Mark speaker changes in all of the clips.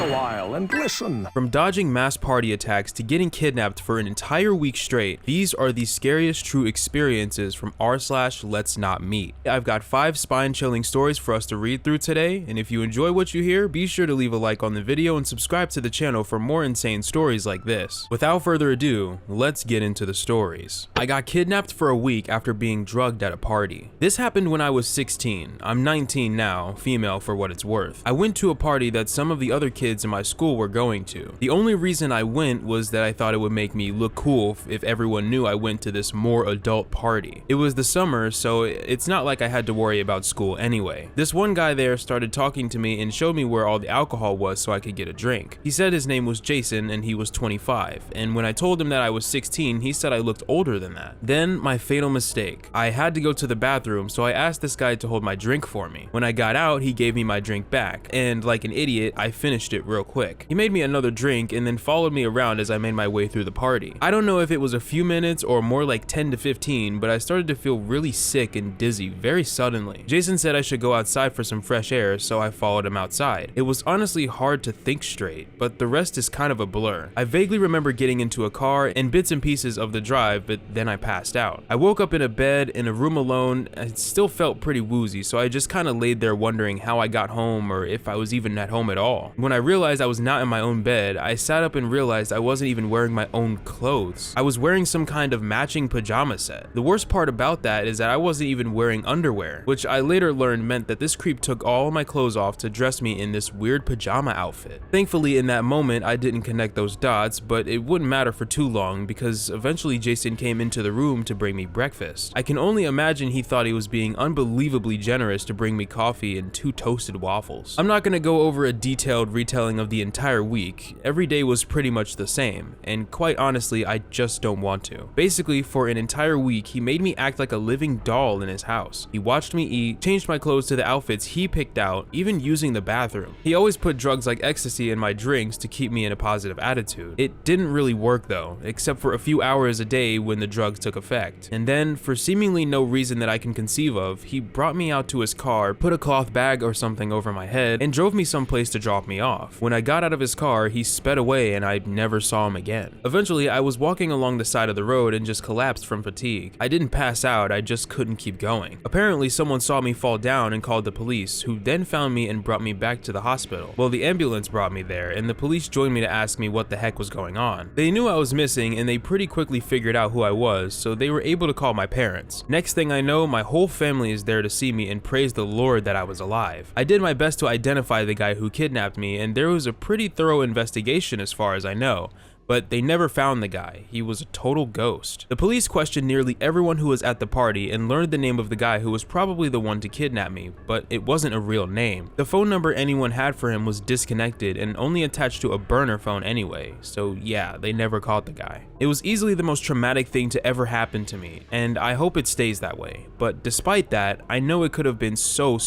Speaker 1: a while and listen.
Speaker 2: From dodging mass party attacks to getting kidnapped for an entire week straight, these are the scariest true experiences from r/LetsNotMeet. I've got 5 spine-chilling stories for us to read through today, and if you enjoy what you hear, be sure to leave a like on the video and subscribe to the channel for more insane stories like this. Without further ado, let's get into the stories. I got kidnapped for a week after being drugged at a party. This happened when I was 16. I'm 19 now, female for what it's worth. I went to a party that some of the other kids in my school were going to. The only reason I went was that I thought it would make me look cool if everyone knew I went to this more adult party. It was the summer, so it's not like I had to worry about school anyway. This one guy there started talking to me and showed me where all the alcohol was so I could get a drink. He said his name was Jason and he was 25, and when I told him that I was 16, he said I looked older than that. Then my fatal mistake. I had to go to the bathroom, so I asked this guy to hold my drink for me. When I got out, he gave me my drink back, and like an idiot, I finished it real quick. He made me another drink and then followed me around as I made my way through the party. I don't know if it was a few minutes or more like 10 to 15, but I started to feel really sick and dizzy very suddenly. Jason said I should go outside for some fresh air, so I followed him outside. It was honestly hard to think straight, but the rest is kind of a blur. I vaguely remember getting into a car and bits and pieces of the drive, but then I passed out. I woke up in a bed in a room alone. I still felt pretty woozy, so I just kind of laid there wondering how I got home or if I was even at home at all. When I realized I was not in my own bed, I sat up and realized I wasn't even wearing my own clothes. I was wearing some kind of matching pajama set. The worst part about that is that I wasn't even wearing underwear, which I later learned meant that this creep took all my clothes off to dress me in this weird pajama outfit. Thankfully, in that moment, I didn't connect those dots, but it wouldn't matter for too long because eventually Jason came into the room to bring me breakfast. I can only imagine he thought he was being unbelievably generous to bring me coffee and 2 toasted waffles. I'm not gonna go over a detailed retelling of the entire week. Every day was pretty much the same, and quite honestly, I just don't want to. Basically, for an entire week, he made me act like a living doll in his house. He watched me eat, changed my clothes to the outfits he picked out, even using the bathroom. He always put drugs like ecstasy in my drinks to keep me in a positive attitude. It didn't really work though, except for a few hours a day when the drugs took effect. And then, for seemingly no reason that I can conceive of, he brought me out to his car, put a cloth bag or something over my head, and drove me someplace to drop me off. When I got out of his car, he sped away and I never saw him again. Eventually, I was walking along the side of the road and just collapsed from fatigue. I didn't pass out, I just couldn't keep going. Apparently, someone saw me fall down and called the police, who then found me and brought me back to the hospital. Well, the ambulance brought me there, and the police joined me to ask me what the heck was going on. They knew I was missing, and they pretty quickly figured out who I was, so they were able to call my parents. Next thing I know, my whole family is there to see me and praise the Lord that I was alive. I did my best to identify the guy who kidnapped me, and there was a pretty thorough investigation as far as I know. But they never found the guy. He was a total ghost. The police questioned nearly everyone who was at the party and learned the name of the guy who was probably the one to kidnap me, but it wasn't a real name. The phone number anyone had for him was disconnected and only attached to a burner phone anyway, so yeah, they never caught the guy. It was easily the most traumatic thing to ever happen to me, and I hope it stays that way. But despite that, I know it could have been so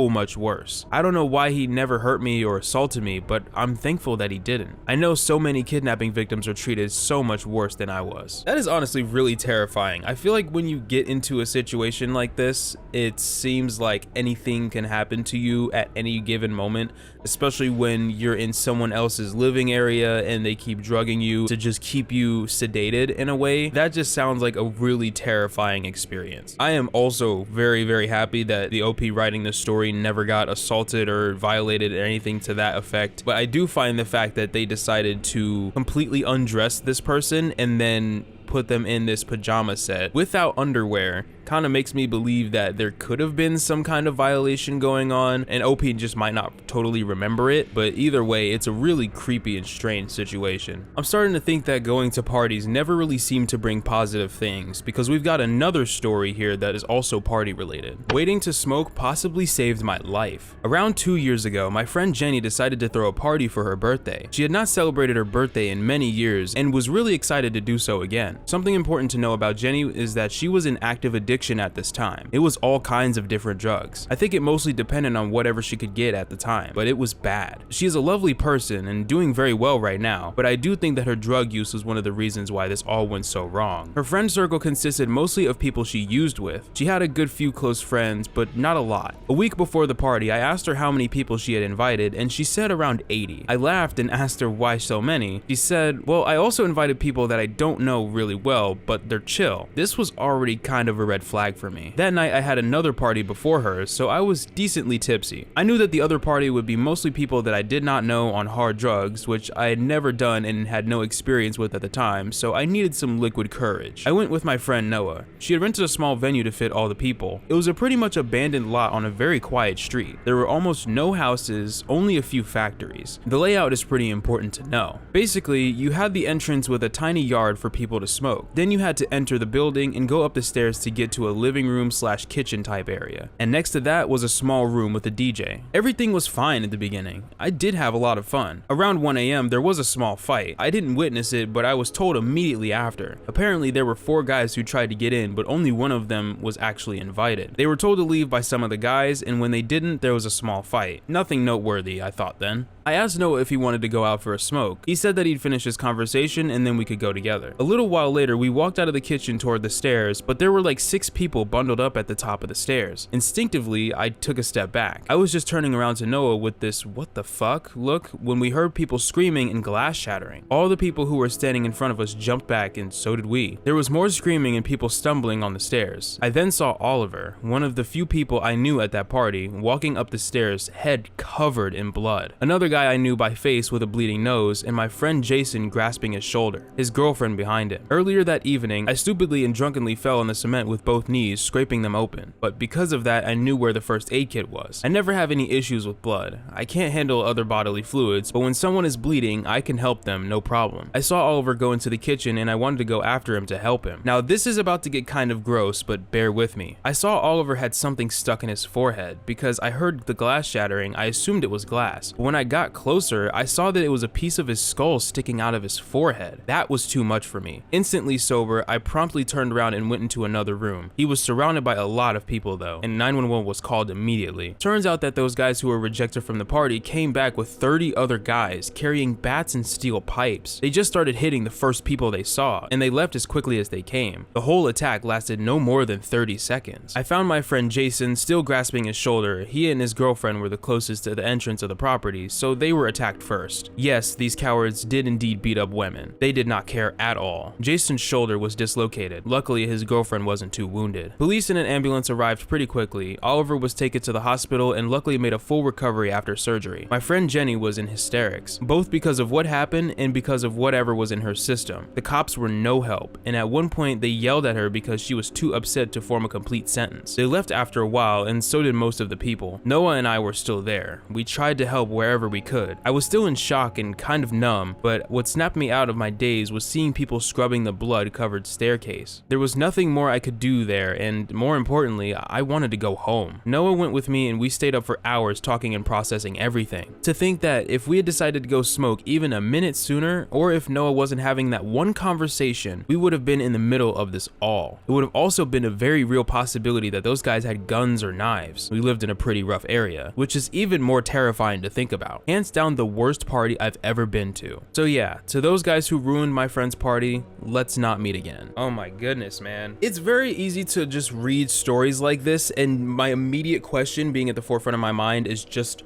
Speaker 2: much worse. I don't know why he never hurt me or assaulted me, but I'm thankful that he didn't. I know so many kidnapping victims are treated so much worse than I was. That is honestly really terrifying. I feel like when you get into a situation like this, it seems like anything can happen to you at any given moment, especially when you're in someone else's living area and they keep drugging you to just keep you sedated in a way. That just sounds like a really terrifying experience. I am also very happy that the OP writing this story never got assaulted or violated or anything to that effect, but I do find the fact that they decided to completely undress this person and then put them in this pajama set without underwear kind of makes me believe that there could have been some kind of violation going on, and OP just might not totally remember it, but either way, it's a really creepy and strange situation. I'm starting to think that going to parties never really seemed to bring positive things, because we've got another story here that is also party related. Waiting to smoke possibly saved my life. Around 2 years ago, my friend Jenny decided to throw a party for her birthday. She had not celebrated her birthday in many years and was really excited to do so again. Something important to know about Jenny is that she was in active addiction addiction at this time. It was all kinds of different drugs. I think it mostly depended on whatever she could get at the time, but it was bad. She is a lovely person and doing very well right now, but I do think that her drug use was one of the reasons why this all went so wrong. Her friend circle consisted mostly of people she used with. She had a good few close friends, but not a lot. A week before the party, I asked her how many people she had invited, and she said around 80. I laughed and asked her why so many. She said, well, I also invited people that I don't know really well, but they're chill. This was already kind of a red flag for me. That night I had another party before hers, so I was decently tipsy. I knew that the other party would be mostly people that I did not know on hard drugs, which I had never done and had no experience with at the time, so I needed some liquid courage. I went with my friend Noah. She had rented a small venue to fit all the people. It was a pretty much abandoned lot on a very quiet street. There were almost no houses, only a few factories. The layout is pretty important to know. Basically, you had the entrance with a tiny yard for people to smoke. Then you had to enter the building and go up the stairs to get to a living room / kitchen type area. And next to that was a small room with a DJ. Everything was fine at the beginning. I did have a lot of fun. Around 1 AM, there was a small fight. I didn't witness it, but I was told immediately after. Apparently, there were 4 guys who tried to get in, but only one of them was actually invited. They were told to leave by some of the guys, and when they didn't, there was a small fight. Nothing noteworthy, I thought then. I asked Noah if he wanted to go out for a smoke. He said that he'd finish his conversation and then we could go together. A little while later, we walked out of the kitchen toward the stairs, but there were like 6 people bundled up at the top of the stairs. Instinctively, I took a step back. I was just turning around to Noah with this "what the fuck" look when we heard people screaming and glass shattering. All the people who were standing in front of us jumped back and so did we. There was more screaming and people stumbling on the stairs. I then saw Oliver, one of the few people I knew at that party, walking up the stairs, head covered in blood. Another guy I knew by face with a bleeding nose, and my friend Jason grasping his shoulder, his girlfriend behind him. Earlier that evening, I stupidly and drunkenly fell on the cement with both knees, scraping them open, but because of that I knew where the first aid kit was. I never have any issues with blood. I can't handle other bodily fluids, but when someone is bleeding, I can help them, no problem. I saw Oliver go into the kitchen and I wanted to go after him to help him. Now this is about to get kind of gross, but bear with me. I saw Oliver had something stuck in his forehead. Because I heard the glass shattering, I assumed it was glass. But when I got closer, I saw that it was a piece of his skull sticking out of his forehead. That was too much for me. Instantly sober, I promptly turned around and went into another room. He was surrounded by a lot of people though, and 911 was called immediately. Turns out that those guys who were rejected from the party came back with 30 other guys carrying bats and steel pipes. They just started hitting the first people they saw, and they left as quickly as they came. The whole attack lasted no more than 30 seconds. I found my friend Jason still grasping his shoulder. He and his girlfriend were the closest to the entrance of the property, so they were attacked first. Yes, these cowards did indeed beat up women. They did not care at all. Jason's shoulder was dislocated. Luckily, his girlfriend wasn't too wounded. Police and an ambulance arrived pretty quickly. Oliver was taken to the hospital and luckily made a full recovery after surgery. My friend Jenny was in hysterics, both because of what happened and because of whatever was in her system. The cops were no help, and at one point they yelled at her because she was too upset to form a complete sentence. They left after a while, and so did most of the people. Noah and I were still there. We tried to help wherever we could. I was still in shock and kind of numb, but what snapped me out of my daze was seeing people scrubbing the blood-covered staircase. There was nothing more I could do there, and more importantly, I wanted to go home. Noah went with me and we stayed up for hours talking and processing everything. To think that if we had decided to go smoke even a minute sooner, or if Noah wasn't having that one conversation, we would have been in the middle of this all. It would have also been a very real possibility that those guys had guns or knives. We lived in a pretty rough area, which is even more terrifying to think about. Hands down the worst party I've ever been to. So yeah, to those guys who ruined my friend's party, let's not meet again. Oh my goodness, man. It's very easy to just read stories like this, and my immediate question being at the forefront of my mind is just,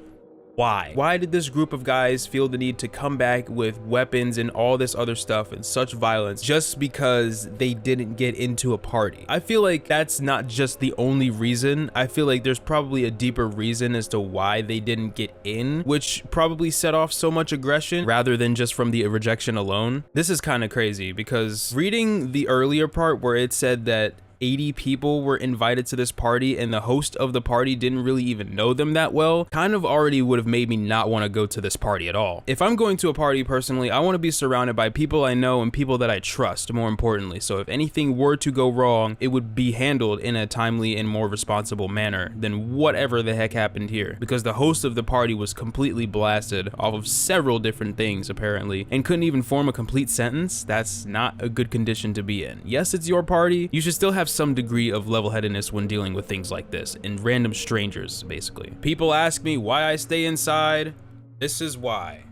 Speaker 2: why? Why did this group of guys feel the need to come back with weapons and all this other stuff and such violence just because they didn't get into a party? I feel like that's not just the only reason. I feel like there's probably a deeper reason as to why they didn't get in, which probably set off so much aggression rather than just from the rejection alone. This is kind of crazy because reading the earlier part where it said that 80 people were invited to this party and the host of the party didn't really even know them that well, kind of already would have made me not want to go to this party at all. If I'm going to a party personally, I want to be surrounded by people I know and people that I trust, more importantly. So if anything were to go wrong, it would be handled in a timely and more responsible manner than whatever the heck happened here, because the host of the party was completely blasted off of several different things apparently and couldn't even form a complete sentence. That's not a good condition to be in. Yes, it's your party. You should still have some degree of level-headedness when dealing with things like this, and random strangers, basically. People ask me why I stay inside. This is why.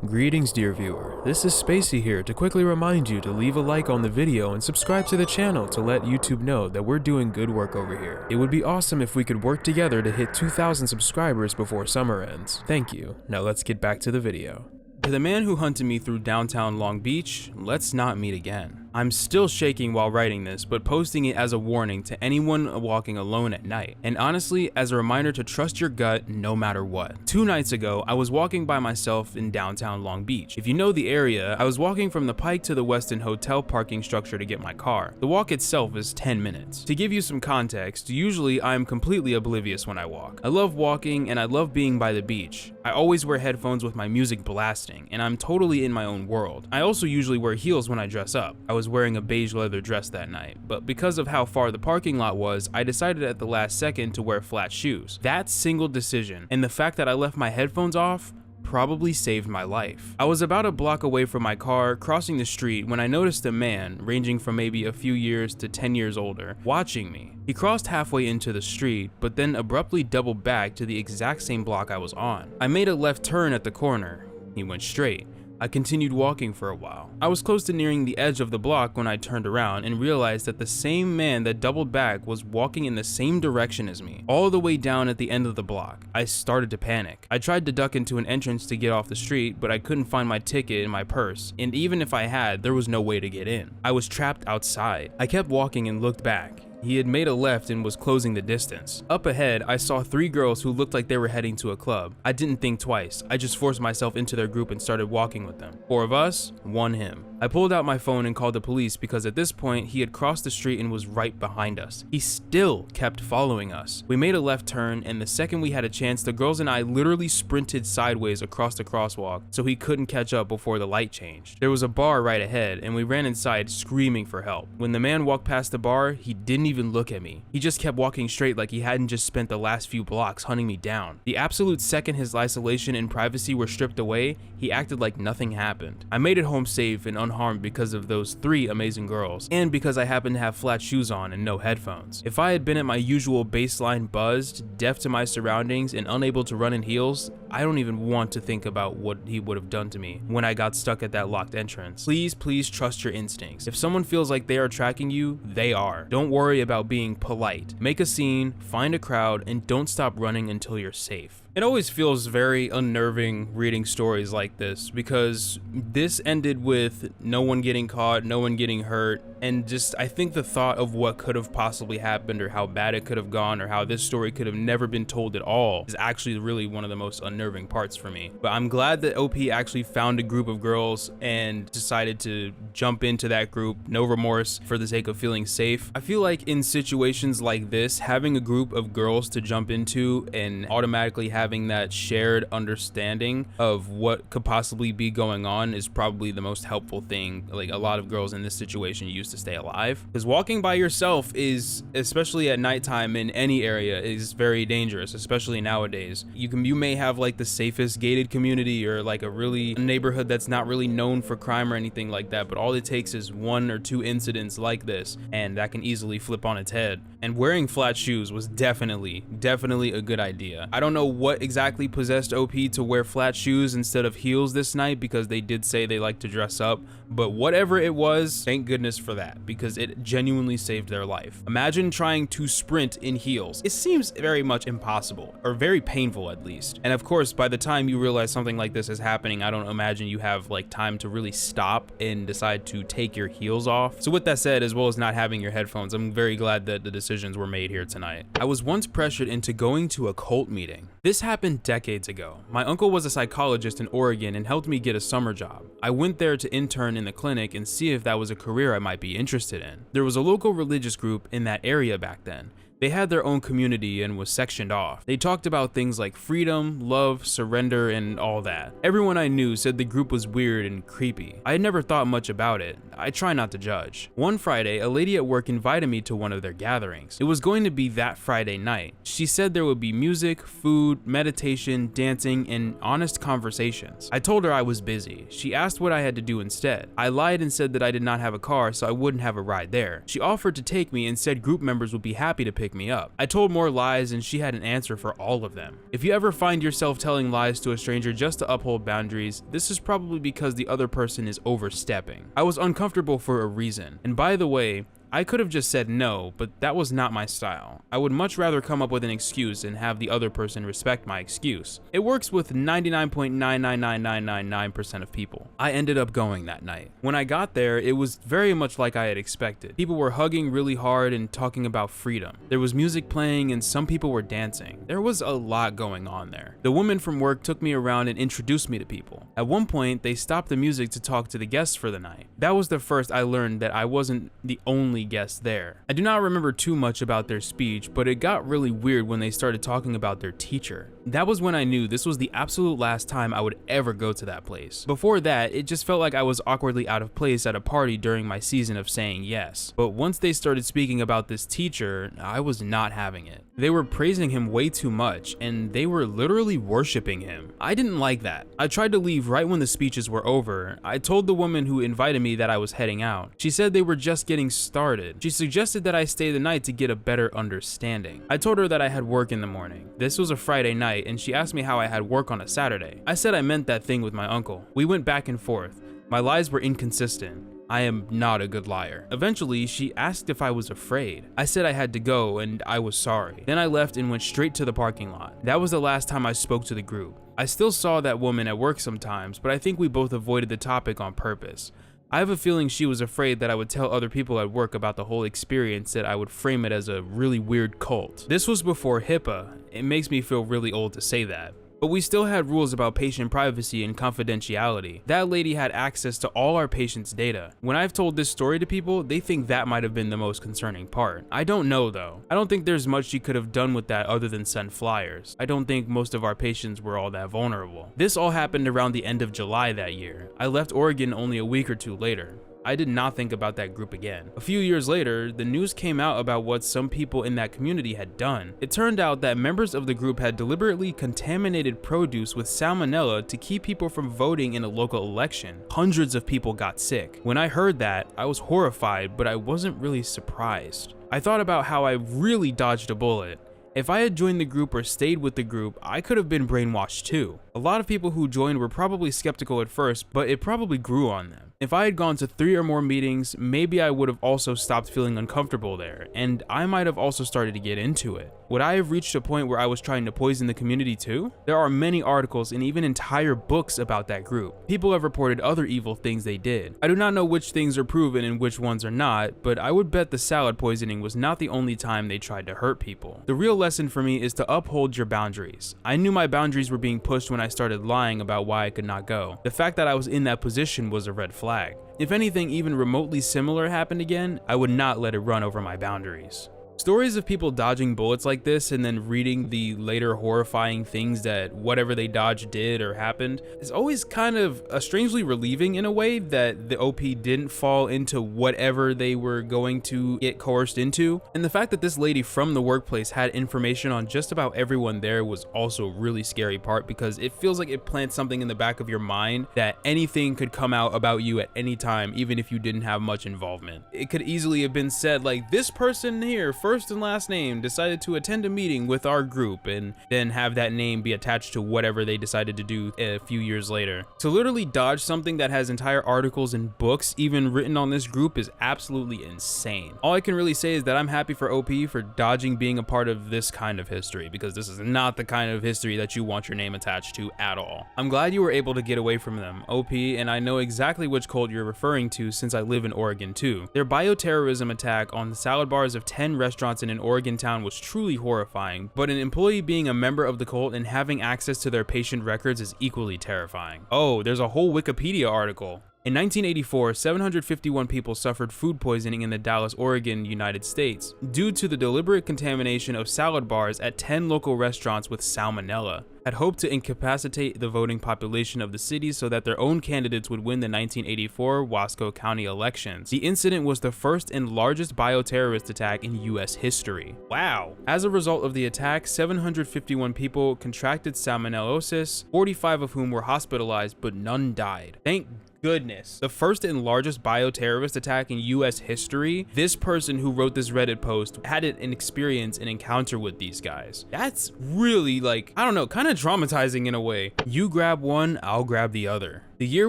Speaker 2: Greetings, dear viewer. This is Spacey here to quickly remind you to leave a like on the video and subscribe to the channel to let YouTube know that we're doing good work over here. It would be awesome if we could work together to hit 2,000 subscribers before summer ends. Thank you. Now let's get back to the video. To the man who hunted me through downtown Long Beach, let's not meet again. I'm still shaking while writing this, but posting it as a warning to anyone walking alone at night. And honestly, as a reminder to trust your gut no matter what. 2 nights ago, I was walking by myself in downtown Long Beach. If you know the area, I was walking from the Pike to the Westin Hotel parking structure to get my car. The walk itself is 10 minutes. To give you some context, usually I am completely oblivious when I walk. I love walking and I love being by the beach. I always wear headphones with my music blasting, and I'm totally in my own world. I also usually wear heels when I dress up. I was wearing a beige leather dress that night, but because of how far the parking lot was, I decided at the last second to wear flat shoes. That single decision, and the fact that I left my headphones off, probably saved my life. I was about a block away from my car, crossing the street, when I noticed a man, ranging from maybe a few years to 10 years older, watching me. He crossed halfway into the street, but then abruptly doubled back to the exact same block I was on. I made a left turn at the corner. He went straight. I continued walking for a while. I was close to nearing the edge of the block when I turned around and realized that the same man that doubled back was walking in the same direction as me, all the way down at the end of the block. I started to panic. I tried to duck into an entrance to get off the street, but I couldn't find my ticket in my purse, and even if I had, there was no way to get in. I was trapped outside. I kept walking and looked back. He had made a left and was closing the distance. Up ahead, I saw 3 girls who looked like they were heading to a club. I didn't think twice. I just forced myself into their group and started walking with them. 4 of us, 1 him. I pulled out my phone and called the police because at this point, he had crossed the street and was right behind us. He still kept following us. We made a left turn, and the second we had a chance, the girls and I literally sprinted sideways across the crosswalk so he couldn't catch up before the light changed. There was a bar right ahead, and we ran inside screaming for help. When the man walked past the bar, he didn't even look at me. He just kept walking straight like he hadn't just spent the last few blocks hunting me down. The absolute second his isolation and privacy were stripped away, he acted like nothing happened. I made it home safe and unharmed because of those 3 amazing girls, and because I happened to have flat shoes on and no headphones. If I had been at my usual baseline buzzed, deaf to my surroundings, and unable to run in heels, I don't even want to think about what he would have done to me when I got stuck at that locked entrance. Please trust your instincts. If someone feels like they are tracking you, they are. Don't worry about being polite. Make a scene, find a crowd, and don't stop running until you're safe. It always feels very unnerving reading stories like this because this ended with no one getting caught, no one getting hurt, and just I think the thought of what could have possibly happened or how bad it could have gone or how this story could have never been told at all is actually really one of the most unnerving parts for me. But I'm glad that OP actually found a group of girls and decided to jump into that group, no remorse, for the sake of feeling safe. I feel like in situations like this, having a group of girls to jump into and automatically having that shared understanding of what could possibly be going on is probably the most helpful thing. Like a lot of girls in this situation used to stay alive, because walking by yourself is, especially at nighttime in any area, is very dangerous, especially nowadays. You may have like the safest gated community or like a neighborhood that's not really known for crime or anything like that, but all it takes is 1 or 2 incidents like this and that can easily flip on its head. And wearing flat shoes was definitely a good idea. I don't know what exactly possessed OP to wear flat shoes instead of heels this night, because they did say they like to dress up, but whatever it was, thank goodness for that, because it genuinely saved their life. Imagine trying to sprint in heels. It seems very much impossible, or very painful at least. And of course, by the time you realize something like this is happening, I don't imagine you have like time to really stop and decide to take your heels off. So with that said, as well as not having your headphones, I'm very glad that the decisions were made here tonight. I was once pressured into going to a cult meeting. This happened decades ago. My uncle was a psychologist in Oregon and helped me get a summer job. I went there to intern in the clinic and see if that was a career I might be interested in. There was a local religious group in that area back then. They had their own community and was sectioned off. They talked about things like freedom, love, surrender, and all that. Everyone I knew said the group was weird and creepy. I had never thought much about it. I try not to judge. One Friday, a lady at work invited me to one of their gatherings. It was going to be that Friday night. She said there would be music, food, meditation, dancing, and honest conversations. I told her I was busy. She asked what I had to do instead. I lied and said that I did not have a car, so I wouldn't have a ride there. She offered to take me and said group members would be happy to pick me up. I told more lies and she had an answer for all of them. If you ever find yourself telling lies to a stranger just to uphold boundaries, this is probably because the other person is overstepping. I was uncomfortable for a reason. And by the way, I could have just said no, but that was not my style. I would much rather come up with an excuse and have the other person respect my excuse. It works with 99.999999% of people. I ended up going that night. When I got there, it was very much like I had expected. People were hugging really hard and talking about freedom. There was music playing and some people were dancing. There was a lot going on there. The woman from work took me around and introduced me to people. At one point, they stopped the music to talk to the guests for the night. That was the first I learned that I wasn't the only guests there. I do not remember too much about their speech, but it got really weird when they started talking about their teacher. That was when I knew this was the absolute last time I would ever go to that place. Before that, it just felt like I was awkwardly out of place at a party during my season of saying yes. But once they started speaking about this teacher, I was not having it. They were praising him way too much, and they were literally worshiping him. I didn't like that. I tried to leave right when the speeches were over. I told the woman who invited me that I was heading out. She said they were just getting started. She suggested that I stay the night to get a better understanding. I told her that I had work in the morning. This was a Friday night, and she asked me how I had work on a Saturday. I said I meant that thing with my uncle. We went back and forth. My lies were inconsistent. I am not a good liar. Eventually, she asked if I was afraid. I said I had to go and I was sorry. Then I left and went straight to the parking lot. That was the last time I spoke to the group. I still saw that woman at work sometimes, but I think we both avoided the topic on purpose. I have a feeling she was afraid that I would tell other people at work about the whole experience, that I would frame it as a really weird cult. This was before HIPAA. It makes me feel really old to say that. But we still had rules about patient privacy and confidentiality. That lady had access to all our patients' data. When I've told this story to people, they think that might have been the most concerning part. I don't know though. I don't think there's much she could have done with that other than send flyers. I don't think most of our patients were all that vulnerable. This all happened around the end of July that year. I left Oregon only a week or two later. I did not think about that group again. A few years later, the news came out about what some people in that community had done. It turned out that members of the group had deliberately contaminated produce with salmonella to keep people from voting in a local election. Hundreds of people got sick. When I heard that, I was horrified, but I wasn't really surprised. I thought about how I really dodged a bullet. If I had joined the group or stayed with the group, I could have been brainwashed too. A lot of people who joined were probably skeptical at first, but it probably grew on them. If I had gone to 3 or more meetings, maybe I would have also stopped feeling uncomfortable there, and I might have also started to get into it. Would I have reached a point where I was trying to poison the community too? There are many articles and even entire books about that group. People have reported other evil things they did. I do not know which things are proven and which ones are not, but I would bet the salad poisoning was not the only time they tried to hurt people. The real lesson for me is to uphold your boundaries. I knew my boundaries were being pushed when I started lying about why I could not go. The fact that I was in that position was a red flag. If anything even remotely similar happened again, I would not let it run over my boundaries. Stories of people dodging bullets like this and then reading the later horrifying things that whatever they dodged did or happened is always kind of strangely relieving in a way, that the OP didn't fall into whatever they were going to get coerced into. And the fact that this lady from the workplace had information on just about everyone there was also a really scary part, because it feels like it plants something in the back of your mind that anything could come out about you at any time, even if you didn't have much involvement. It could easily have been said like, this person here, first and last name, decided to attend a meeting with our group, and then have that name be attached to whatever they decided to do a few years later. To literally dodge something that has entire articles and books even written on this group is absolutely insane. All I can really say is that I'm happy for OP for dodging being a part of this kind of history, because this is not the kind of history that you want your name attached to at all. I'm glad you were able to get away from them, OP, and I know exactly which cult you're referring to since I live in Oregon too. Their bioterrorism attack on the salad bars of 10 restaurants in an Oregon town was truly horrifying, but an employee being a member of the cult and having access to their patient records is equally terrifying. Oh, there's a whole Wikipedia article. In 1984, 751 people suffered food poisoning in the Dallas, Oregon, United States, due to the deliberate contamination of salad bars at 10 local restaurants with salmonella. Had hoped to incapacitate the voting population of the city so that their own candidates would win the 1984 Wasco County elections. The incident was the first and largest bioterrorist attack in US history. Wow. As a result of the attack, 751 people contracted salmonellosis, 45 of whom were hospitalized, but none died. Thank goodness. The first and largest bioterrorist attack in US history. This person who wrote this Reddit post had an experience, an encounter with these guys. That's really, like, I don't know, kind of traumatizing in a way. You grab one, I'll grab the other. The year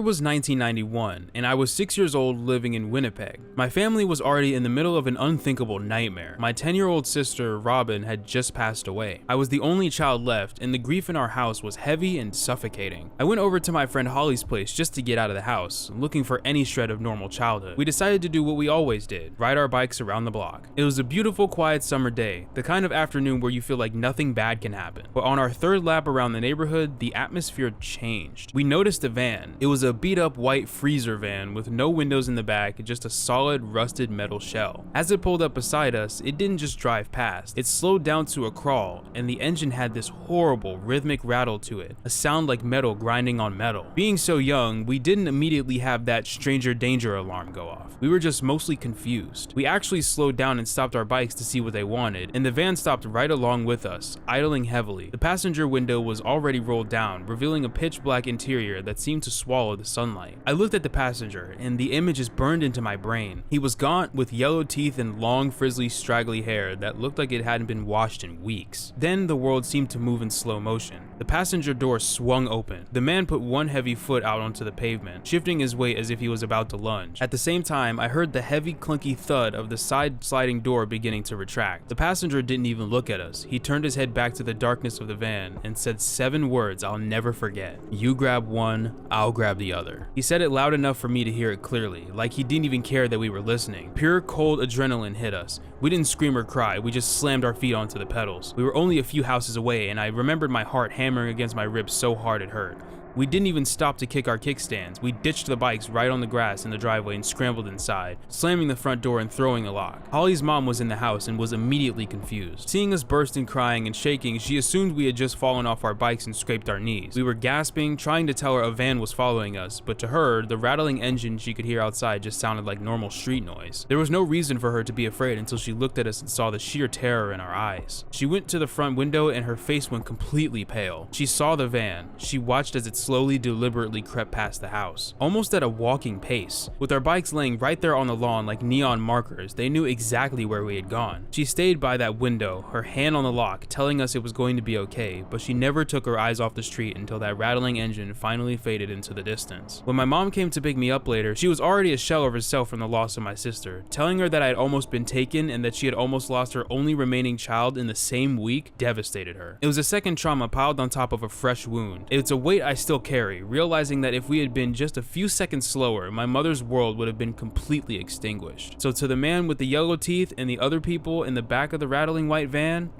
Speaker 2: was 1991, and I was 6 years old living in Winnipeg. My family was already in the middle of an unthinkable nightmare. My 10-year-old sister, Robin, had just passed away. I was the only child left, and the grief in our house was heavy and suffocating. I went over to my friend Holly's place just to get out of the house, looking for any shred of normal childhood. We decided to do what we always did, ride our bikes around the block. It was a beautiful, quiet summer day, the kind of afternoon where you feel like nothing bad can happen. But on our third lap around the neighborhood, the atmosphere changed. We noticed a van. It was a beat-up white freezer van with no windows in the back, just a solid rusted metal shell. As it pulled up beside us, it didn't just drive past. It slowed down to a crawl, and the engine had this horrible rhythmic rattle to it, a sound like metal grinding on metal. Being so young, we didn't immediately have that stranger danger alarm go off. We were just mostly confused. We actually slowed down and stopped our bikes to see what they wanted, and the van stopped right along with us, idling heavily. The passenger window was already rolled down, revealing a pitch black interior that seemed to swallow the sunlight. I looked at the passenger, and the image is burned into my brain. He was gaunt, with yellow teeth and long, frizzly, straggly hair that looked like it hadn't been washed in weeks. Then the world seemed to move in slow motion. The passenger door swung open. The man put one heavy foot out onto the pavement, shifting his weight as if he was about to lunge. At the same time, I heard the heavy, clunky thud of the side sliding door beginning to retract. The passenger didn't even look at us. He turned his head back to the darkness of the van and said 7 words I'll never forget. You grab one, I'll grab the other. He said it loud enough for me to hear it clearly, like he didn't even care that we were listening. Pure cold adrenaline hit us. We didn't scream or cry, we just slammed our feet onto the pedals. We were only a few houses away, and I remembered my heart hammering against my ribs so hard it hurt. We didn't even stop to kick our kickstands. We ditched the bikes right on the grass in the driveway and scrambled inside, slamming the front door and throwing the lock. Holly's mom was in the house and was immediately confused. Seeing us bursting, crying, and shaking, she assumed we had just fallen off our bikes and scraped our knees. We were gasping, trying to tell her a van was following us, but to her, the rattling engine she could hear outside just sounded like normal street noise. There was no reason for her to be afraid until she looked at us and saw the sheer terror in our eyes. She went to the front window and her face went completely pale. She saw the van. She watched as it slowly, deliberately crept past the house, almost at a walking pace. With our bikes laying right there on the lawn like neon markers, they knew exactly where we had gone. She stayed by that window, her hand on the lock, telling us it was going to be okay, but she never took her eyes off the street until that rattling engine finally faded into the distance. When my mom came to pick me up later, she was already a shell of herself from the loss of my sister. Telling her that I had almost been taken and that she had almost lost her only remaining child in the same week devastated her. It was a second trauma piled on top of a fresh wound. It's a weight I still carry, realizing that if we had been just a few seconds slower, my mother's world would have been completely extinguished. So to the man with the yellow teeth and the other people in the back of the rattling white van,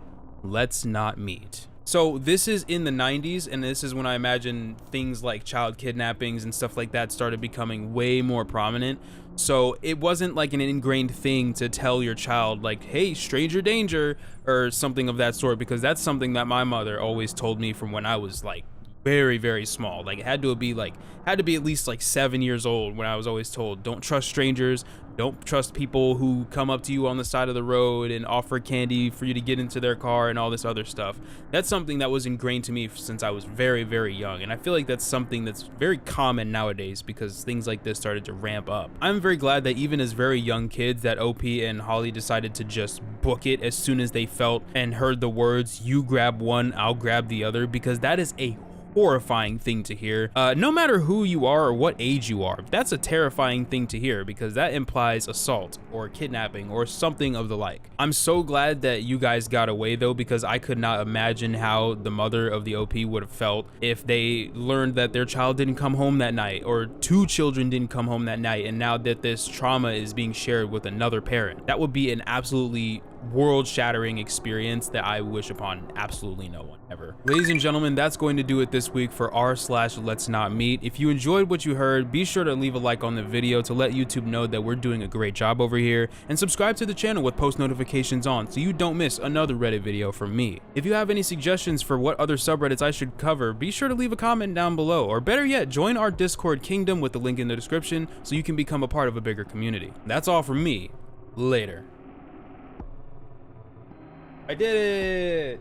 Speaker 2: let's not meet. So this is in the 90s, and this is when I imagine things like child kidnappings and stuff like that started becoming way more prominent. So it wasn't like an ingrained thing to tell your child like, hey, stranger danger, or something of that sort, because that's something that my mother always told me from when I was like very, very small. Like it had to be at least like 7 years old when I was always told, don't trust strangers, don't trust people who come up to you on the side of the road and offer candy for you to get into their car and all this other stuff. That's something that was ingrained to me since I was very, very young, and I feel like that's something that's very common nowadays because things like this started to ramp up. I'm very glad that even as very young kids that OP and Holly decided to just book it as soon as they felt and heard the words, you grab one, I'll grab the other, because that is a horrifying thing to hear. No matter who you are or what age you are, that's a terrifying thing to hear because that implies assault or kidnapping or something of the like. I'm so glad that you guys got away though, because I could not imagine how the mother of the OP would have felt if they learned that their child didn't come home that night, or 2 children didn't come home that night, and now that this trauma is being shared with another parent. That would be an absolutely world-shattering experience that I wish upon absolutely no one ever. Ladies and gentlemen, that's going to do it this week for r/LetsNotMeet. If you enjoyed what you heard, be sure to leave a like on the video to let YouTube know that we're doing a great job over here, and subscribe to the channel with post notifications on so you don't miss another Reddit video from me. If you have any suggestions for what other subreddits I should cover, be sure to leave a comment down below, or better yet, join our Discord kingdom with the link in the description so you can become a part of a bigger community. That's all from me. Later. I did it!